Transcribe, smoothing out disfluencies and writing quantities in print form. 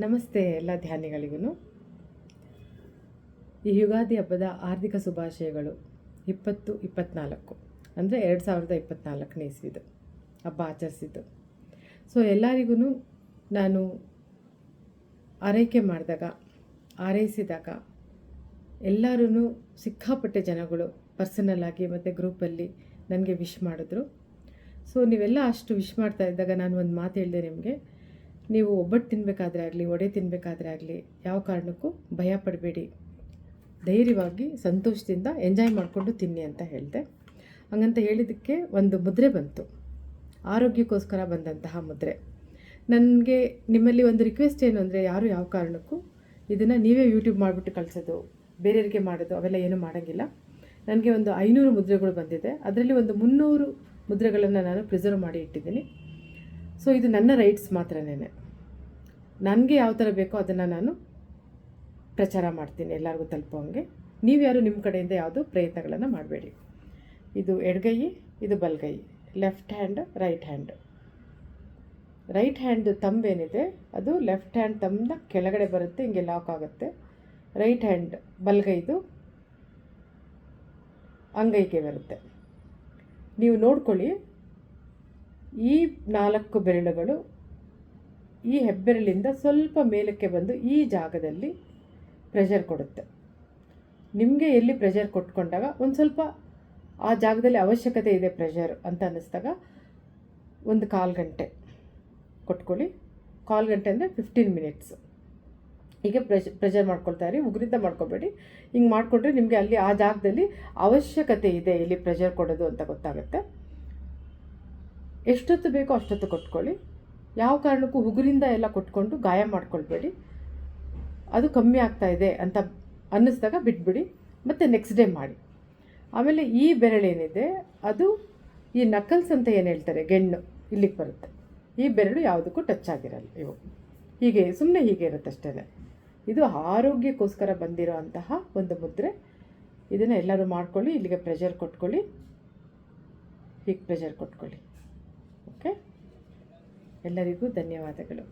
ನಮಸ್ತೆ ಎಲ್ಲ ಧ್ಯಾನಿಗಳಿಗೂ. ಈ ಯುಗಾದಿ ಹಬ್ಬದ ಆರ್ಥಿಕ ಶುಭಾಶಯಗಳು. 2024 ಅಂದರೆ 2024ನೇ ಇಸ್ವಿದು ಹಬ್ಬ ಆಚರಿಸಿದ್ದು. ಸೊ ಎಲ್ಲರಿಗೂ ನಾನು ಆರೈಕೆ ಮಾಡಿದಾಗ, ಆರೈಸಿದಾಗ ಎಲ್ಲರೂ ಸಿಕ್ಕಾಪಟ್ಟೆ ಜನಗಳು ಪರ್ಸನಲ್ ಆಗಿ ಮತ್ತು ಗ್ರೂಪಲ್ಲಿ ನನಗೆ ವಿಶ್ ಮಾಡಿದ್ರು. ಸೊ ನೀವೆಲ್ಲ ಅಷ್ಟು ವಿಶ್ ಮಾಡ್ತಾ ಇದ್ದಾಗ ನಾನು ಒಂದು ಮಾತು ಹೇಳಿದೆ ನಿಮಗೆ, ನೀವು ಒಬ್ಬಟ್ಟು ತಿನ್ನಬೇಕಾದ್ರೆ ಆಗಲಿ, ವಡೆ ತಿನ್ನಬೇಕಾದ್ರೆ ಆಗಲಿ, ಯಾವ ಕಾರಣಕ್ಕೂ ಭಯ ಪಡಬೇಡಿ, ಧೈರ್ಯವಾಗಿ ಸಂತೋಷದಿಂದ ಎಂಜಾಯ್ ಮಾಡಿಕೊಂಡು ತಿನ್ನಿ ಅಂತ ಹೇಳಿದೆ. ಹಂಗಂತ ಹೇಳಿದ್ದಕ್ಕೆ ಒಂದು ಮುದ್ರೆ ಬಂತು, ಆರೋಗ್ಯಕ್ಕೋಸ್ಕರ ಬಂದಂತಹ ಮುದ್ರೆ. ನನಗೆ ನಿಮ್ಮಲ್ಲಿ ಒಂದು ರಿಕ್ವೆಸ್ಟ್ ಏನು ಅಂದರೆ, ಯಾರು ಯಾವ ಕಾರಣಕ್ಕೂ ಇದನ್ನು ನೀವೇ ಯೂಟ್ಯೂಬ್ ಮಾಡಿಬಿಟ್ಟು ಕಳಿಸೋದು, ಬೇರೆಯವರಿಗೆ ಮಾಡೋದು ಅವೆಲ್ಲ ಏನೂ ಮಾಡೋಂಗಿಲ್ಲ. ನನಗೆ ಒಂದು 500 ಮುದ್ರೆಗಳು ಬಂದಿದೆ. ಅದರಲ್ಲಿ ಒಂದು 300 ಮುದ್ರೆಗಳನ್ನು ನಾನು ಪ್ರಿಸರ್ವ್ ಮಾಡಿ ಇಟ್ಟಿದ್ದೀನಿ. ಸೊ ಇದು ನನ್ನ ರೈಟ್ಸ್ ಮಾತ್ರನೇ. ನನಗೆ ಯಾವ ಥರ ಬೇಕೋ ಅದನ್ನು ನಾನು ಪ್ರಚಾರ ಮಾಡ್ತೀನಿ, ಎಲ್ಲರಿಗೂ ತಲುಪೋಂಗೆ. ನೀವು ಯಾರು ನಿಮ್ಮ ಕಡೆಯಿಂದ ಯಾವುದು ಪ್ರಯತ್ನಗಳನ್ನು ಮಾಡಬೇಡಿ. ಇದು ಎಡಗೈ, ಇದು ಬಲಗೈ, left hand, right hand. Right hand ತಂಬೇನಿದೆ ಅದು ಲೆಫ್ಟ್ ಹ್ಯಾಂಡ್ ತಂಬ ಕೆಳಗಡೆ ಬರುತ್ತೆ, ಹಿಂಗೆ ಲಾಕ್ ಆಗುತ್ತೆ. ರೈಟ್ ಹ್ಯಾಂಡ್ ಬಲಗೈದು ಅಂಗೈಗೆ ಬರುತ್ತೆ. ನೀವು ನೋಡ್ಕೊಳ್ಳಿ, ಈ 4 ಬೆರಳುಗಳು ಈ ಹೆಬ್ಬೆರಳಿಂದ ಸ್ವಲ್ಪ ಮೇಲಕ್ಕೆ ಬಂದು ಈ ಜಾಗದಲ್ಲಿ ಪ್ರೆಷರ್ ಕೊಡುತ್ತೆ. ನಿಮಗೆ ಎಲ್ಲಿ ಪ್ರೆಷರ್ ಕೊಟ್ಕೊಂಡಾಗ ಒಂದು ಸ್ವಲ್ಪ ಆ ಜಾಗದಲ್ಲಿ ಅವಶ್ಯಕತೆ ಇದೆ ಪ್ರೆಷರ್ ಅಂತ ಅನ್ನಿಸ್ದಾಗ ಒಂದು 1/4 ಗಂಟೆ ಕೊಟ್ಕೊಳ್ಳಿ. 1/4 ಗಂಟೆ ಅಂದರೆ 15 ಮಿನಿಟ್ಸ್. ಹೀಗೆ ಪ್ರೆಷರ್ ಮಾಡ್ಕೊಳ್ತಾ ಇರಿ, ಉಗುರಿಂದ ಮಾಡ್ಕೊಬೇಡಿ. ಹಿಂಗೆ ಮಾಡಿಕೊಂಡ್ರೆ ನಿಮಗೆ ಅಲ್ಲಿ ಆ ಜಾಗದಲ್ಲಿ ಅವಶ್ಯಕತೆ ಇದೆ ಇಲ್ಲಿ ಪ್ರೆಷರ್ ಕೊಡೋದು ಅಂತ ಗೊತ್ತಾಗುತ್ತೆ. ಎಷ್ಟೊತ್ತು ಬೇಕೋ ಅಷ್ಟೊತ್ತು ಕೊಟ್ಕೊಳ್ಳಿ. ಯಾವ ಕಾರಣಕ್ಕೂ ಉಗುರಿಂದ ಎಲ್ಲ ಕೊಟ್ಕೊಂಡು ಗಾಯ ಮಾಡ್ಕೊಳ್ಬೇಡಿ. ಅದು ಕಮ್ಮಿ ಆಗ್ತಾ ಇದೆ ಅಂತ ಅನ್ನಿಸ್ದಾಗ ಬಿಟ್ಬಿಡಿ, ಮತ್ತು ನೆಕ್ಸ್ಟ್ ಡೇ ಮಾಡಿ. ಆಮೇಲೆ ಈ ಬೆರಳೇನಿದೆ ಅದು ಈ ನಕಲ್ಸ್ ಅಂತ ಏನು ಹೇಳ್ತಾರೆ, ಗೆಣ್ಣು ಇಲ್ಲಿಗೆ ಬರುತ್ತೆ. ಈ ಬೆರಳು ಯಾವುದಕ್ಕೂ ಟಚ್ ಆಗಿರಲ್ಲ. ಇವು ಹೀಗೆ ಸುಮ್ಮನೆ ಹೀಗೆ ಇರುತ್ತೆ ಅಷ್ಟೇ. ಇದು ಆರೋಗ್ಯಕ್ಕೋಸ್ಕರ ಬಂದಿರೋ ಅಂತಹ ಒಂದು ಮುದ್ರೆ. ಇದನ್ನು ಎಲ್ಲರೂ ಮಾಡ್ಕೊಳ್ಳಿ. ಇಲ್ಲಿಗೆ ಪ್ರೆಷರ್ ಕೊಟ್ಕೊಳ್ಳಿ, ಹೀಗೆ ಪ್ರೆಷರ್ ಕೊಟ್ಕೊಳ್ಳಿ. ಓಕೆ, ಎಲ್ಲರಿಗೂ ಧನ್ಯವಾದಗಳು.